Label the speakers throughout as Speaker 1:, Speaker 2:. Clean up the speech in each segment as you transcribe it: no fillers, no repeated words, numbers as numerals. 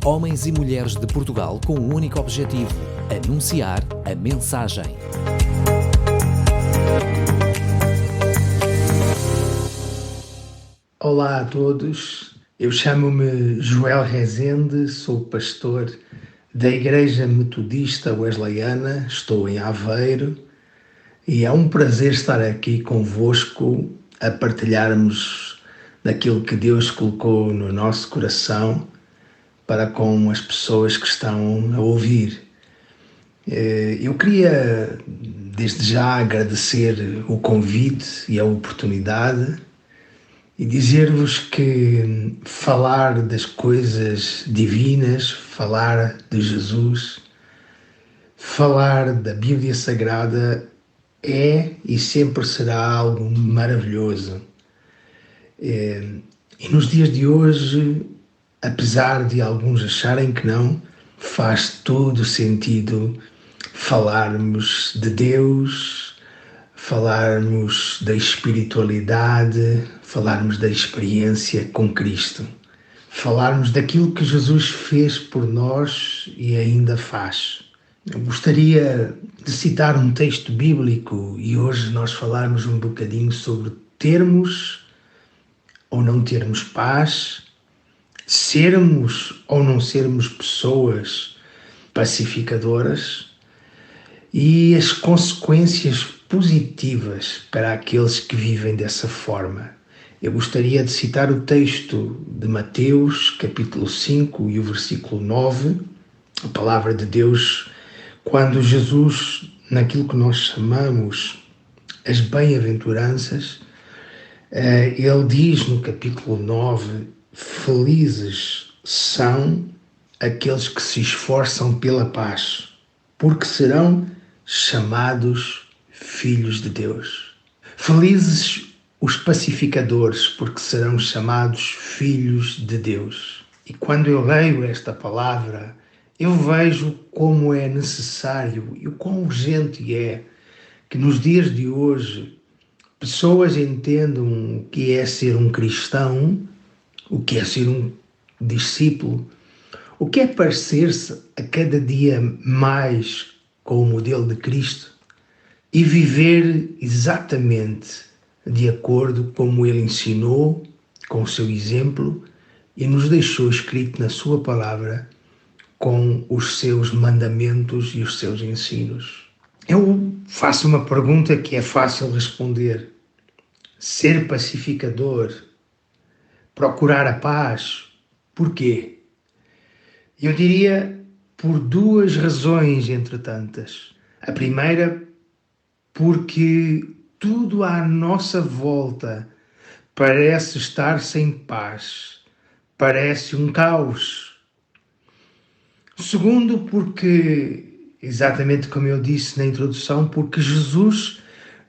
Speaker 1: Homens e mulheres de Portugal com um único objetivo: anunciar a mensagem.
Speaker 2: Olá a todos, eu chamo-me Joel Rezende, sou pastor da Igreja Metodista Wesleyana, estou em Aveiro e é um prazer estar aqui convosco a partilharmos daquilo que Deus colocou no nosso coração para com as pessoas que estão a ouvir. Eu queria desde já agradecer o convite e a oportunidade e dizer-vos que falar das coisas divinas, falar de Jesus, falar da Bíblia Sagrada é e sempre será algo maravilhoso. E nos dias de hoje, apesar de alguns acharem que não, faz todo sentido falarmos de Deus, falarmos da espiritualidade, falarmos da experiência com Cristo, falarmos daquilo que Jesus fez por nós e ainda faz. Eu gostaria de citar um texto bíblico e hoje nós falarmos um bocadinho sobre termos ou não termos paz, sermos ou não sermos pessoas pacificadoras e as consequências positivas para aqueles que vivem dessa forma. Eu gostaria de citar o texto de Mateus, capítulo 5 e o versículo 9, a palavra de Deus, quando Jesus, naquilo que nós chamamos as bem-aventuranças, ele diz no capítulo 9, felizes são aqueles que se esforçam pela paz, porque serão chamados filhos de Deus. Felizes os pacificadores, porque serão chamados filhos de Deus. E quando eu leio esta palavra, eu vejo como é necessário e o quão urgente é que nos dias de hoje pessoas entendam o que é ser um cristão, o que é ser um discípulo, o que é parecer-se a cada dia mais com o modelo de Cristo e viver exatamente de acordo como Ele ensinou, com o seu exemplo e nos deixou escrito na sua palavra com os seus mandamentos e os seus ensinos. Eu faço uma pergunta que é fácil responder. Ser pacificador, procurar a paz, porquê? Eu diria por duas razões, entre tantas. A primeira, porque tudo à nossa volta parece estar sem paz, parece um caos. Segundo, porque, exatamente como eu disse na introdução, porque Jesus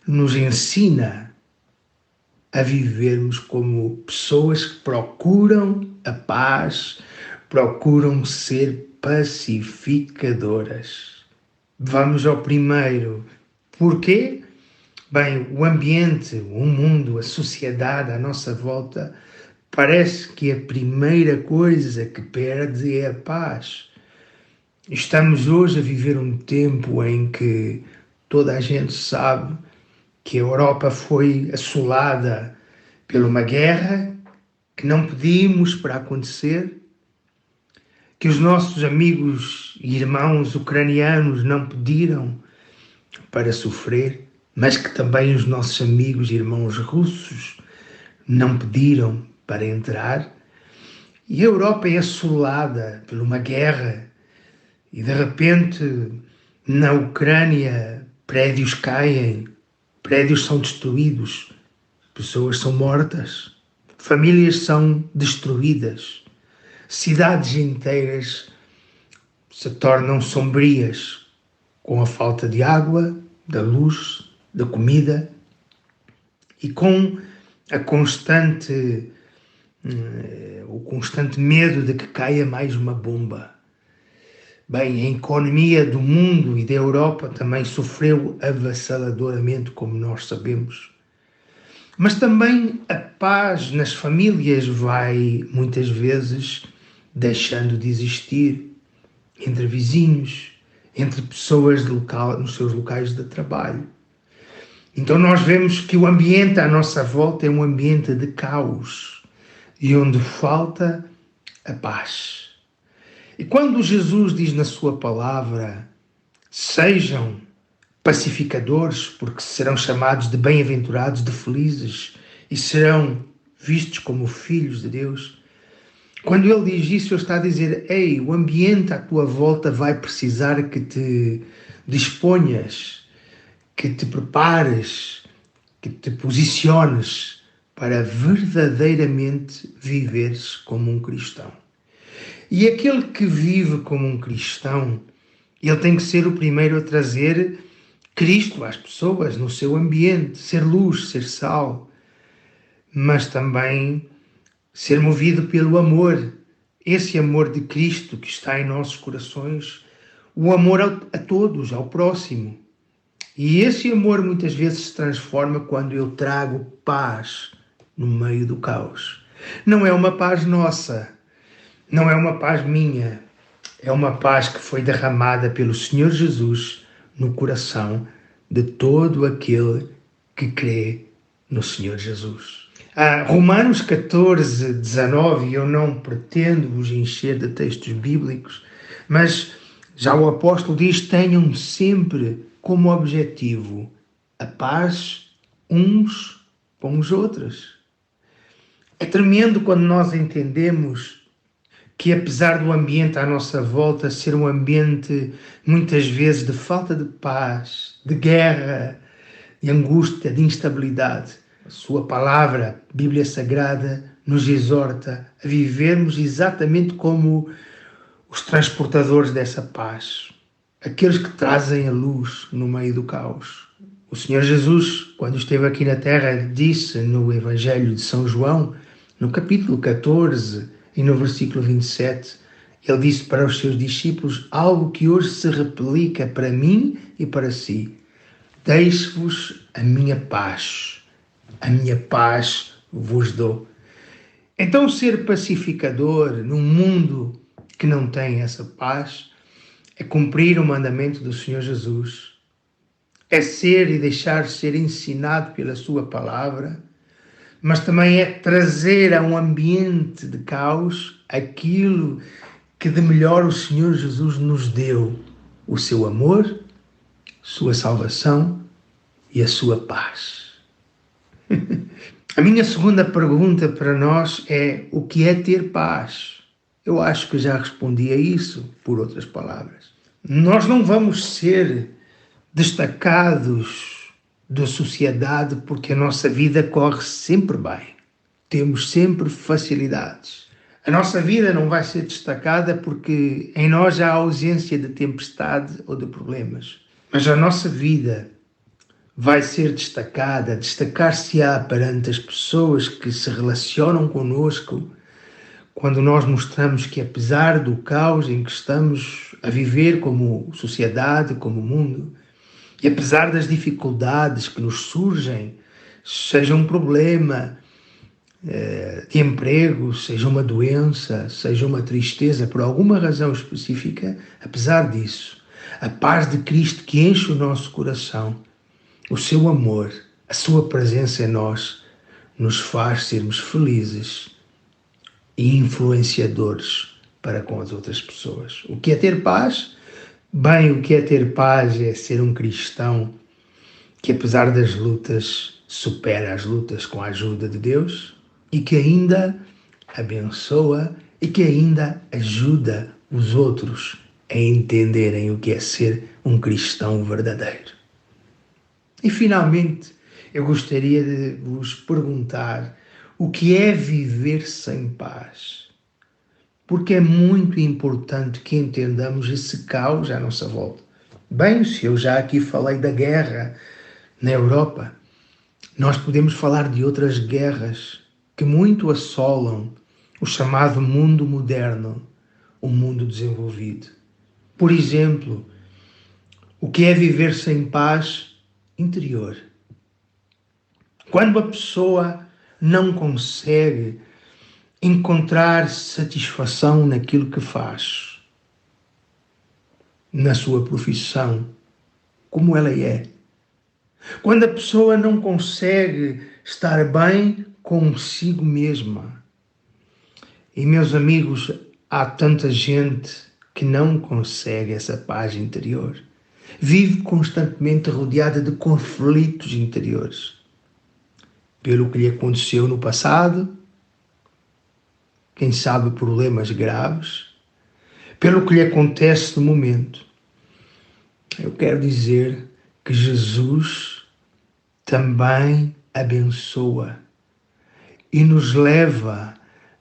Speaker 2: nos ensina a vivermos como pessoas que procuram a paz, procuram ser pacificadoras. Vamos ao primeiro. Porquê? Bem, o ambiente, o mundo, a sociedade à nossa volta, parece que a primeira coisa que perde é a paz. Estamos hoje a viver um tempo em que toda a gente sabe que a Europa foi assolada por uma guerra que não pedimos para acontecer, que os nossos amigos e irmãos ucranianos não pediram para sofrer, mas que também os nossos amigos e irmãos russos não pediram para entrar. E a Europa é assolada por uma guerra e de repente na Ucrânia prédios caem, prédios são destruídos, pessoas são mortas, famílias são destruídas, cidades inteiras se tornam sombrias com a falta de água, da luz, da comida e com o constante medo de que caia mais uma bomba. Bem, a economia do mundo e da Europa também sofreu avassaladoramente, como nós sabemos. Mas também a paz nas famílias vai, muitas vezes, deixando de existir entre vizinhos, entre pessoas nos seus locais de trabalho. Então nós vemos que o ambiente à nossa volta é um ambiente de caos e onde falta a paz. E quando Jesus diz na sua palavra, sejam pacificadores, porque serão chamados de bem-aventurados, de felizes, e serão vistos como filhos de Deus. Quando ele diz isso, ele está a dizer, ei, o ambiente à tua volta vai precisar que te disponhas, que te prepares, que te posiciones para verdadeiramente viveres como um cristão. E aquele que vive como um cristão, ele tem que ser o primeiro a trazer Cristo às pessoas no seu ambiente, ser luz, ser sal, mas também ser movido pelo amor, esse amor de Cristo que está em nossos corações, o amor a todos, ao próximo. E esse amor muitas vezes se transforma quando eu trago paz no meio do caos. Não é uma paz nossa, não é uma paz minha, é uma paz que foi derramada pelo Senhor Jesus no coração de todo aquele que crê no Senhor Jesus. Romanos 14, 19, eu não pretendo vos encher de textos bíblicos, mas já o apóstolo diz, tenham sempre como objetivo a paz uns com os outros. É tremendo quando nós entendemos que apesar do ambiente à nossa volta ser um ambiente muitas vezes de falta de paz, de guerra, de angústia, de instabilidade, a sua palavra, a Bíblia Sagrada, nos exorta a vivermos exatamente como os transportadores dessa paz, aqueles que trazem a luz no meio do caos. O Senhor Jesus, quando esteve aqui na terra, disse no Evangelho de São João, no capítulo 14 e no versículo 27, ele disse para os seus discípulos algo que hoje se replica para mim e para si. Deixo-vos a minha paz vos dou. Então ser pacificador num mundo que não tem essa paz é cumprir o mandamento do Senhor Jesus, é ser e deixar ser ensinado pela sua palavra, mas também é trazer a um ambiente de caos aquilo que de melhor o Senhor Jesus nos deu, o seu amor, sua salvação e a sua paz. A minha segunda pergunta para nós é, o que é ter paz? Eu acho que já respondi a isso, por outras palavras. Nós não vamos ser destacados da sociedade porque a nossa vida corre sempre bem. Temos sempre facilidades. A nossa vida não vai ser destacada porque em nós há ausência de tempestade ou de problemas. Mas a nossa vida vai ser destacada, destacar-se-á perante as pessoas que se relacionam conosco quando nós mostramos que apesar do caos em que estamos a viver como sociedade, como mundo, e apesar das dificuldades que nos surgem, seja um problema de emprego, seja uma doença, seja uma tristeza, por alguma razão específica, apesar disso, a paz de Cristo que enche o nosso coração, o seu amor, a sua presença em nós, nos faz sermos felizes e influenciadores para com as outras pessoas. O que é ter paz? Bem, o que é ter paz é ser um cristão que, apesar das lutas, supera as lutas com a ajuda de Deus e que ainda abençoa e que ainda ajuda os outros a entenderem o que é ser um cristão verdadeiro. E, finalmente, eu gostaria de vos perguntar o que é viver sem paz? Porque é muito importante que entendamos esse caos à nossa volta. Bem, se eu já aqui falei da guerra na Europa, nós podemos falar de outras guerras que muito assolam o chamado mundo moderno, o mundo desenvolvido. Por exemplo, o que é viver sem paz interior? Quando a pessoa não consegue encontrar satisfação naquilo que faz, na sua profissão, como ela é. Quando a pessoa não consegue estar bem consigo mesma. E, meus amigos, há tanta gente que não consegue essa paz interior. Vive constantemente rodeada de conflitos interiores. Pelo que lhe aconteceu no passado, quem sabe problemas graves, pelo que lhe acontece no momento. Eu quero dizer que Jesus também abençoa e nos leva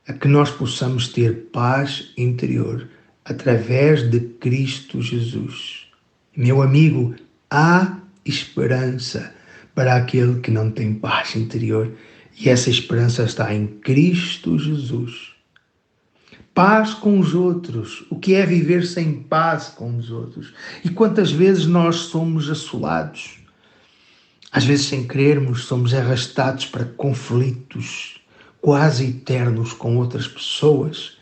Speaker 2: a que nós possamos ter paz interior através de Cristo Jesus. Meu amigo, há esperança para aquele que não tem paz interior, e essa esperança está em Cristo Jesus. Paz com os outros. O que é viver sem paz com os outros? E quantas vezes nós somos assolados? Às vezes, sem querermos, somos arrastados para conflitos quase eternos com outras pessoas.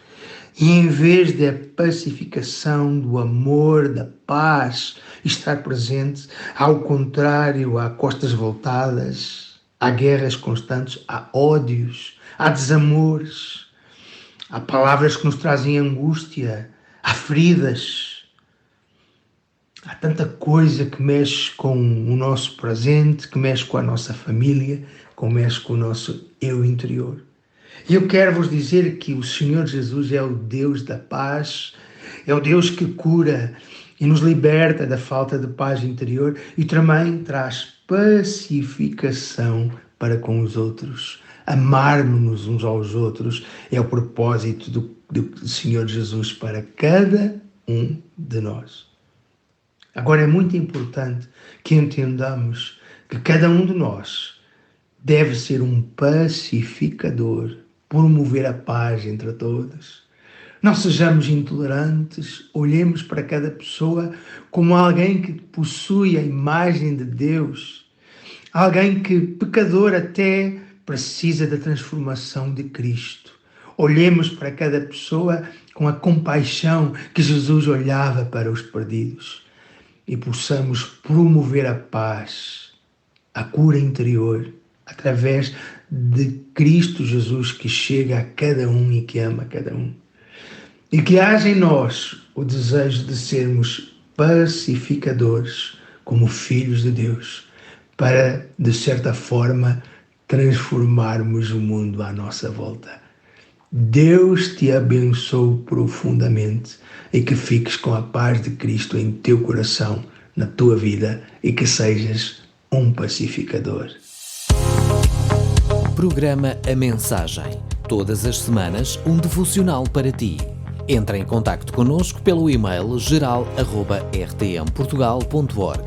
Speaker 2: E em vez da pacificação, do amor, da paz estar presente, ao contrário, há costas voltadas, há guerras constantes, há ódios, há desamores, há palavras que nos trazem angústia, há feridas. Há tanta coisa que mexe com o nosso presente, que mexe com a nossa família, que mexe com o nosso eu interior. E eu quero vos dizer que o Senhor Jesus é o Deus da paz, é o Deus que cura e nos liberta da falta de paz interior e também traz pacificação para com os outros. Amar-nos uns aos outros é o propósito do Senhor Jesus para cada um de nós. Agora é muito importante que entendamos que cada um de nós deve ser um pacificador, promover a paz entre todos. Não sejamos intolerantes, olhemos para cada pessoa como alguém que possui a imagem de Deus, alguém que, pecador até, precisa da transformação de Cristo. Olhemos para cada pessoa com a compaixão que Jesus olhava para os perdidos. E possamos promover a paz, a cura interior, através de Cristo Jesus que chega a cada um e que ama cada um. E que haja em nós o desejo de sermos pacificadores como filhos de Deus, para, de certa forma, transformarmos o mundo à nossa volta. Deus te abençoe profundamente e que fiques com a paz de Cristo em teu coração, na tua vida, e que sejas um pacificador.
Speaker 1: Programa A Mensagem. Todas as semanas, um devocional para ti. Entre em contacto connosco pelo e-mail geral@rtmportugal.org.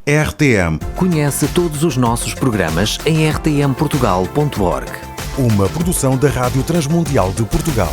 Speaker 3: RTM,
Speaker 1: Conhece todos os nossos programas em rtmportugal.org.
Speaker 3: uma produção da Rádio Transmundial de Portugal.